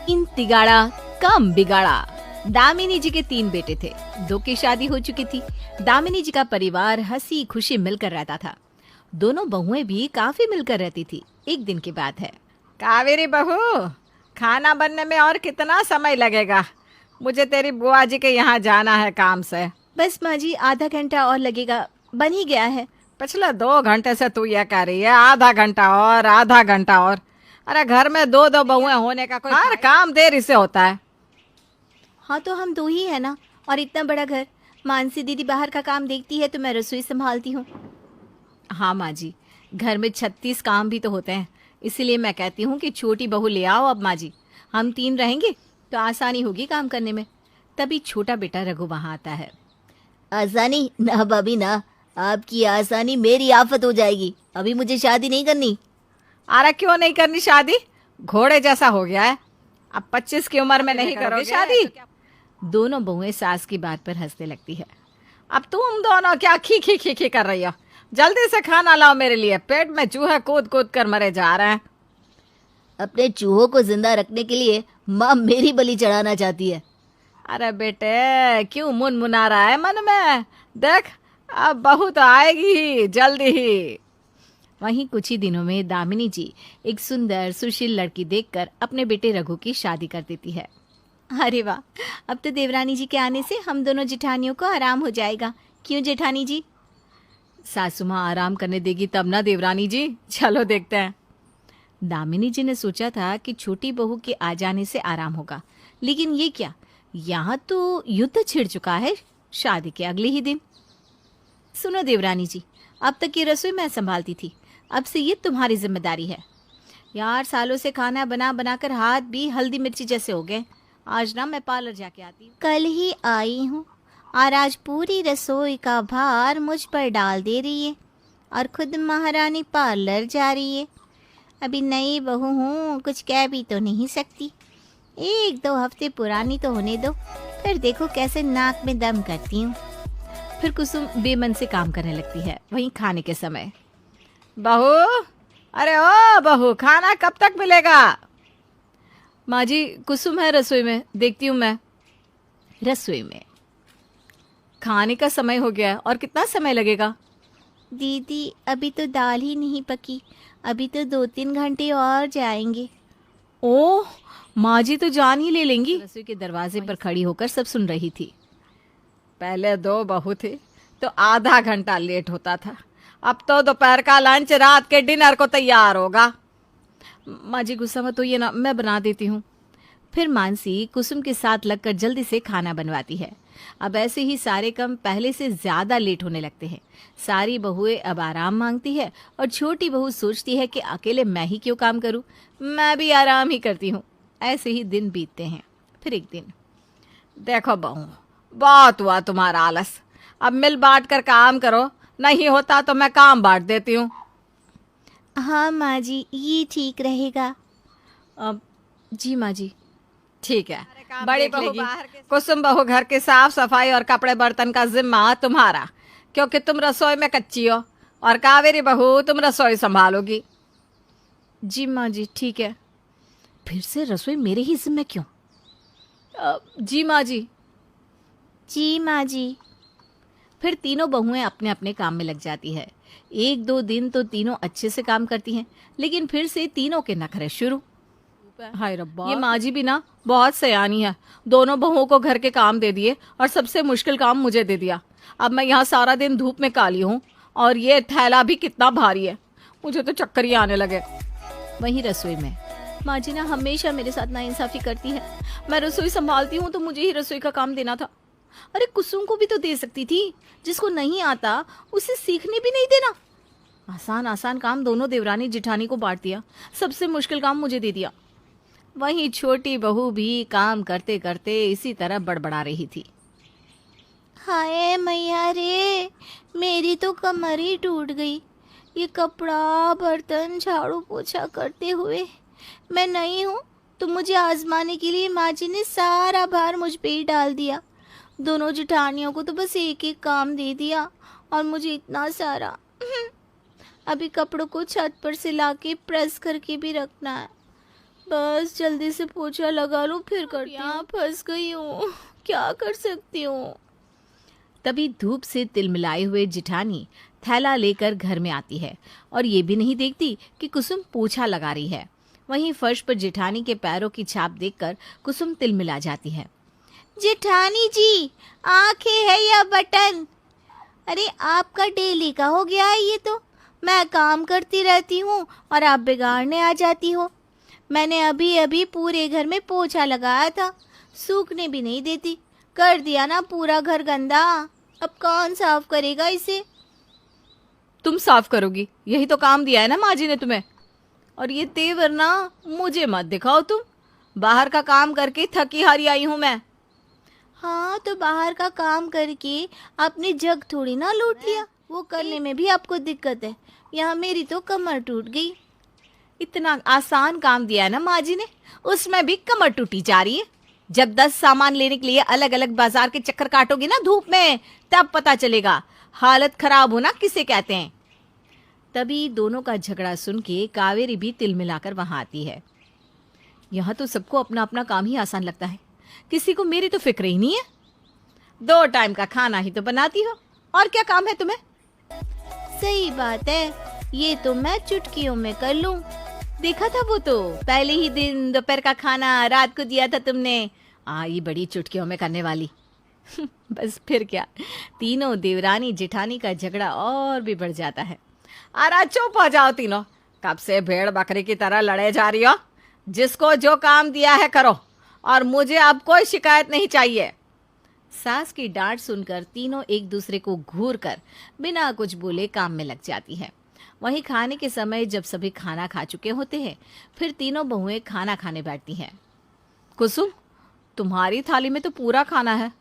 इन तिगाड़ा कम बिगाड़ा। दामिनी जी के 3 बेटे थे, 2 की शादी हो चुकी थी। दामिनी जी का परिवार हंसी खुशी मिलकर रहता था। दोनों बहुएं भी काफी मिलकर रहती थी। एक दिन की बात है। कावेरी बहू, खाना बनने में और कितना समय लगेगा? मुझे तेरी बुआ जी के यहाँ जाना है काम से। बस माँ जी, आधा घंटा और लगेगा, बन ही गया है। पिछले 2 घंटे से तू यह कह रही है आधा घंटा और आधा घंटा और। अरे घर में 2 बहुएं होने का कोई हर काम देरी से होता है। हाँ तो हम 2 ही है ना, और इतना बड़ा घर। मानसी दीदी बाहर का काम देखती है तो मैं रसोई संभालती हूँ। हाँ माँ जी, घर में 36 काम भी तो होते हैं, इसीलिए मैं कहती हूँ कि छोटी बहू ले आओ अब माँ जी। हम 3 रहेंगे तो आसानी होगी काम करने में। तभी छोटा बेटा रघु वहाँ आता है। आसानी ना भाभी ना, आपकी आसानी मेरी आफत हो जाएगी। अभी मुझे शादी नहीं करनी। अरे क्यों नहीं करनी शादी? घोड़े जैसा हो गया है। अब 25 की उम्र में नहीं करोगे शादी? दोनों बहुएं सास की बात पर हंसने लगती है। अब तुम दोनों क्या खी खी खी खी कर रही हो? जल्दी से खाना लाओ मेरे लिए, पेट में चूहे कूद कूद कर मरे जा रहे हैं। अपने चूहों को जिंदा रखने के लिए माँ मेरी बलि चढ़ाना चाहती है। अरे बेटे, क्यों मुनमुना रहा है मन में? देख, अब बहू तो आएगी ही जल्दी ही। वहीं कुछ ही दिनों में दामिनी जी एक सुंदर सुशील लड़की देखकर अपने बेटे रघु की शादी कर देती है। अरे वाह, अब तो देवरानी जी के आने से हम दोनों जेठानियों को आराम हो जाएगा। क्यों जेठानी जी? सासू माँ आराम करने देगी तब ना देवरानी जी। चलो देखते हैं। दामिनी जी ने सोचा था कि छोटी बहू के आ जाने से आराम होगा, लेकिन ये क्या, यहाँ तो युद्ध छिड़ चुका है शादी के अगले ही दिन। सुनो देवरानी जी, अब तक ये रसोई मैं संभालती थी, अब से ये तुम्हारी जिम्मेदारी है। यार, सालों से खाना बना बनाकर हाथ भी हल्दी मिर्ची जैसे हो गए। आज ना मैं पार्लर जाके आती हूँ। कल ही आई हूँ और आज पूरी रसोई का भार मुझ पर डाल दे रही है और खुद महारानी पार्लर जा रही है। अभी नई बहू हूँ, कुछ कह भी तो नहीं सकती। 1-2 हफ्ते पुरानी तो होने दो, फिर देखो कैसे नाक में दम करती हूँ। फिर कुसुम बेमन से काम करने लगती है। वहीं खाने के समय, बहू, अरे ओ बहू, खाना कब तक मिलेगा? माँ जी, कुसुम है रसोई में, देखती हूँ मैं। रसोई में खाने का समय हो गया है, और कितना समय लगेगा? दीदी, अभी तो दाल ही नहीं पकी, अभी तो 2-3 घंटे और जाएंगे। ओह, माँ जी तो जान ही ले लेंगी। रसोई के दरवाजे पर खड़ी होकर सब सुन रही थी। पहले 2 बहू थी तो आधा घंटा लेट होता था, अब तो दोपहर का लंच, रात के डिनर को तैयार होगा। माँ जी गुस्सा मत होइए ना, मैं बना देती हूँ। फिर मानसी कुसुम के साथ लगकर जल्दी से खाना बनवाती है। अब ऐसे ही सारे काम पहले से ज्यादा लेट होने लगते हैं। सारी बहुएं अब आराम मांगती है और छोटी बहू सोचती है कि अकेले मैं ही क्यों काम करूँ, मैं भी आराम ही करती हूँ। ऐसे ही दिन बीतते हैं। फिर एक दिन, देखो बहू, बहुत हुआ तुम्हारा आलस, अब मिल बांट कर काम करो, नहीं होता तो मैं काम बांट देती हूँ। हाँ माँ जी, ये ठीक रहेगा। अब जी माँ जी। ठीक है, बड़ी बहू कुसुम बहू घर की साफ सफाई और कपड़े बर्तन का जिम्मा तुम्हारा, क्योंकि तुम रसोई में कच्ची हो, और कावेरी बहू तुम रसोई संभालोगी। जी माँ जी, ठीक है। फिर से रसोई मेरे ही जिम्मे क्यों? जी माँ जी। जी माँ जी। फिर तीनों बहुएं अपने अपने काम में लग जाती है। 1-2 दिन तो तीनों अच्छे से काम करती हैं, लेकिन फिर से तीनों के नखरे शुरू। हाय रब्बा, ये माँ जी भी ना बहुत सयानी है। दोनों बहुओं को घर के काम दे दिए और सबसे मुश्किल काम मुझे दे दिया। अब मैं यहाँ सारा दिन धूप में काली हूँ, और ये थैला भी कितना भारी है, मुझे तो चक्कर ही आने लगे। वहीं रसोई में माँ जी ना हमेशा मेरे साथ नाइंसाफी करती है। मैं रसोई संभालती हूँ तो मुझे ही रसोई का काम देना था। अरे कुसुम को भी तो दे सकती थी, जिसको नहीं आता उसे सीखने भी नहीं देना। आसान आसान काम दोनों देवरानी जिठानी को बांट दिया, सबसे मुश्किल काम मुझे दे दिया। वहीं छोटी बहू भी काम करते करते इसी तरह बड़बड़ा रही थी। हाय मैया रे, मेरी तो कमर ही टूट गई। ये कपड़ा, बर्तन, झाड़ू पोछा करते हुए मैं नहीं हूँ तो मुझे आजमाने के लिए माँ जी ने सारा भार मुझ पे ही डाल दिया। दोनों जेठानियों को तो बस एक एक काम दे दिया और मुझे इतना सारा। अभी कपड़ों को छत पर से लाके प्रेस करके भी रखना है। बस जल्दी से पोछा लगा लूं फिर करती हूँ। फंस गई हूँ, क्या कर सकती हूँ। तभी धूप से तिलमिलाए हुए जिठानी थैला लेकर घर में आती है और ये भी नहीं देखती कि कुसुम पोछा लगा रही है। वहीं फर्श पर जिठानी के पैरों की छाप देखकर कुसुम तिलमिला जाती है। जेठानी जी, आंखें है या बटन? अरे आपका डेली का हो गया है ये तो। मैं काम करती रहती हूँ और आप बिगाड़ने आ जाती हो। मैंने अभी अभी पूरे घर में पोछा लगाया था, सूखने भी नहीं देती। कर दिया ना पूरा घर गंदा। अब कौन साफ करेगा इसे? तुम साफ करोगी, यही तो काम दिया है ना माँ जी ने तुम्हें। और ये तेवर ना मुझे मत दिखाओ तुम। बाहर का काम करके थकी हारी आई हूँ मैं। हाँ तो बाहर का काम करके आपने जग थोड़ी ना लूट लिया, वो करने में भी आपको दिक्कत है। यहाँ मेरी तो कमर टूट गई। इतना आसान काम दिया है ना माँ जी ने, उसमें भी कमर टूटी जा रही है। जब 10 सामान लेने के लिए अलग अलग बाजार के चक्कर काटोगी ना धूप में, तब पता चलेगा हालत खराब होना किसे कहते हैं। तभी दोनों का झगड़ा सुन के कावेरी भी तिलमिलाकर वहां आती है। यहाँ तो सबको अपना अपना काम ही आसान लगता है, किसी को मेरी तो फिक्र ही नहीं है। 2 टाइम का खाना ही तो बनाती हो, और क्या काम है तुम्हें। सही बात है, ये तो मैं चुटकियों में कर लूं। देखा था वो तो पहले ही दिन दोपहर का खाना रात को दिया था तुमने। ये बड़ी चुटकियों में करने वाली। बस फिर क्या, तीनों देवरानी जेठानी का झगड़ा और भी बढ़ जाता है। अरे चुप हो जाओ तीनों, कब से भेड़ बकरी की तरह लड़े जा रही हो। जिसको जो काम दिया है करो, और मुझे अब कोई शिकायत नहीं चाहिए। सास की डांट सुनकर तीनों एक दूसरे को घूर कर बिना कुछ बोले काम में लग जाती है। वहीं खाने के समय जब सभी खाना खा चुके होते हैं, फिर तीनों बहुएं खाना खाने बैठती हैं। कुसुम, तुम्हारी थाली में तो पूरा खाना है,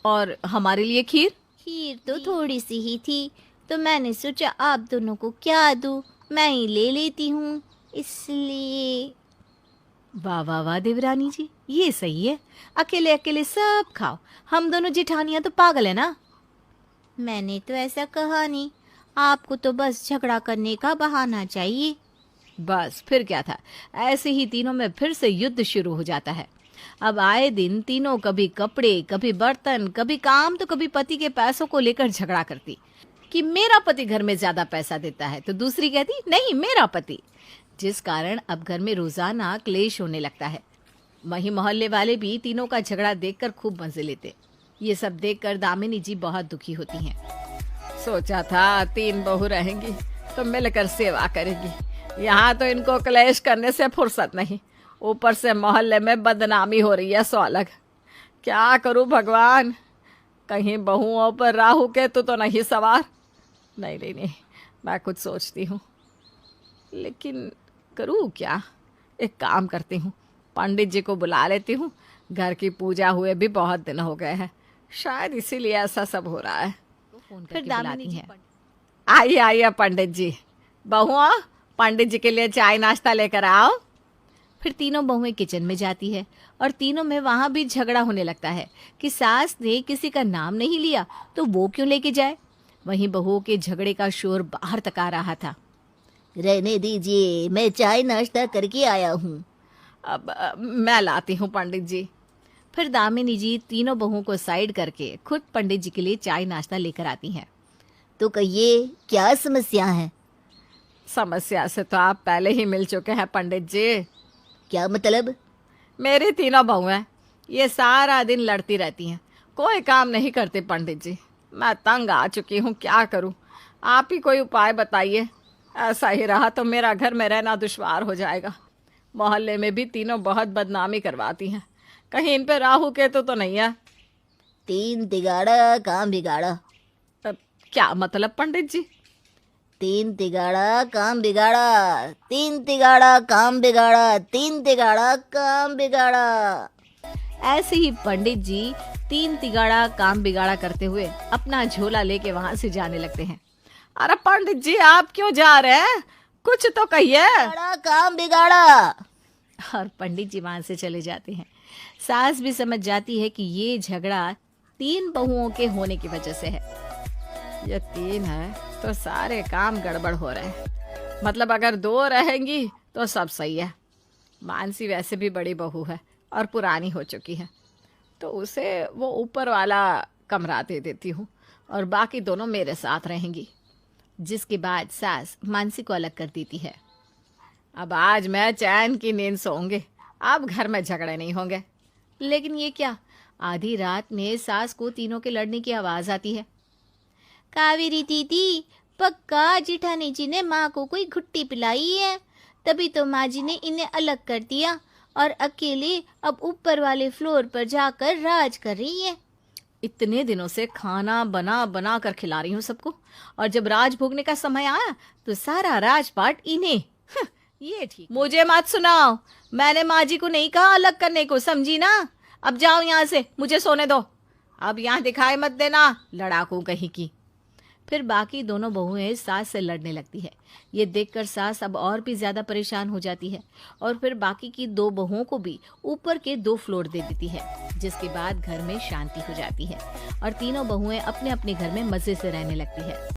और हमारे लिए खीर। खीर तो थोड़ी सी ही थी, तो मैंने सोचा आप दोनों को क्या दूं, मैं ही ले लेती हूँ, इसलिए। वाह वाह वाह देवरानी जी, ये सही है। अकेले अकेले सब खाओ, हम दोनों जेठानियां तो पागल है ना। मैंने तो ऐसा कहा नहीं, आपको तो बस झगड़ा करने का बहाना चाहिए। बस फिर क्या था, ऐसे ही तीनों में फिर से युद्ध शुरू हो जाता है। अब आए दिन तीनों कभी कपड़े, कभी बर्तन, कभी काम, तो कभी पति के पैसों को लेकर झगड़ा करती कि मेरा पति घर में ज्यादा पैसा देता है, तो दूसरी कहती नहीं मेरा पति। जिस कारण अब घर में रोजाना क्लेश होने लगता है। वहीं मोहल्ले वाले भी तीनों का झगड़ा देखकर खूब मजे लेते। ये सब देखकर दामिनी जी बहुत दुखी होती हैं। सोचा था 3 बहू रहेंगी तो मिलकर सेवा करेगी, यहाँ तो इनको क्लेश करने से फुर्सत नहीं, ऊपर से मोहल्ले में बदनामी हो रही है। सो अलग क्या करूं भगवान, कहीं बहुओं पर राहु केतु तो नहीं सवार। नहीं नहीं नहीं, मैं कुछ सोचती हूँ, लेकिन करूँ क्या। एक काम करती हूँ, पंडित जी को बुला लेती हूँ। घर की पूजा हुए भी बहुत दिन हो गए हैं, शायद इसीलिए ऐसा सब हो रहा है। फिर दामिनी जी, आइए आइए पंडित जी। बहुआ, पंडित जी के लिए चाय नाश्ता लेकर आओ। फिर तीनों बहुएं किचन में जाती है और तीनों में वहां भी झगड़ा होने लगता है कि सास ने किसी का नाम नहीं लिया तो वो क्यों लेके जाए। वहीं बहुओं के झगड़े का शोर बाहर तक आ रहा था। रहने दीजिए, मैं चाय नाश्ता करके आया हूँ। अब मैं लाती हूँ पंडित जी। फिर दामिनी जी तीनों बहुओं को साइड करके खुद पंडित जी के लिए चाय नाश्ता लेकर आती हैं। तो कहिए क्या समस्या है? समस्या से तो आप पहले ही मिल चुके हैं पंडित जी। क्या मतलब? मेरी तीनों बहुएं ये सारा दिन लड़ती रहती हैं, कोई काम नहीं करते पंडित जी। मैं तंग आ चुकी हूँ, क्या करूँ, आप ही कोई उपाय बताइए। ऐसा ही रहा तो मेरा घर में रहना दुश्वार हो जाएगा। मोहल्ले में भी तीनों बहुत बदनामी करवाती हैं, कहीं इन पे राहु केतु तो नहीं है। 3 तिगाड़ा काम बिगाड़ा। क्या मतलब पंडित जी? 3 तिगाड़ा काम बिगाड़ा, 3 तिगाड़ा काम बिगाड़ा, 3 तिगाड़ा काम बिगाड़ा। ऐसे ही पंडित जी 3 तिगाड़ा काम बिगाड़ा करते हुए अपना झोला लेके वहां से जाने लगते हैं। अरे पंडित जी आप क्यों जा रहे हैं, कुछ तो कहिए। काम बिगाड़ा। और पंडित जी वहां से चले जाते हैं। सास भी समझ जाती है कि ये झगड़ा 3 बहुओं के होने की वजह से है। ये 3 है तो सारे काम गड़बड़ हो रहे हैं, मतलब अगर 2 रहेंगी तो सब सही है। मानसी वैसे भी बड़ी बहू है और पुरानी हो चुकी है, तो उसे वो ऊपर वाला कमरा दे देती हूँ और बाकी दोनों मेरे साथ रहेंगी। जिसके बाद सास मानसी को अलग कर देती है। अब आज मैं चैन की नींद सोऊंगी, अब घर में झगड़े नहीं होंगे। लेकिन ये क्या, आधी रात में सास को तीनों के लड़ने की आवाज आती है। कावेरी दीदी, पक्का जिठानी जी ने माँ को कोई घुट्टी पिलाई है, तभी तो माँ जी ने इन्हें अलग कर दिया और अकेले अब ऊपर वाले फ्लोर पर जाकर राज कर रही है। इतने दिनों से खाना बना बना कर खिला रही हूँ सबको, और जब राज भोगने का समय आया तो सारा राजपाट इन्हें। ये ठीक, मुझे मत सुनाओ, मैंने माँ जी को नहीं कहा अलग करने को, समझी ना। अब जाओ यहाँ से, मुझे सोने दो। अब यहाँ दिखाई मत देना, लड़ाकू कहीं की। फिर बाकी दोनों बहुएं सास से लड़ने लगती है। ये देखकर सास अब और भी ज्यादा परेशान हो जाती है और फिर बाकी की 2 बहुओं को भी ऊपर के 2 फ्लोर दे देती है। जिसके बाद घर में शांति हो जाती है और तीनों बहुएं अपने अपने घर में मजे से रहने लगती है।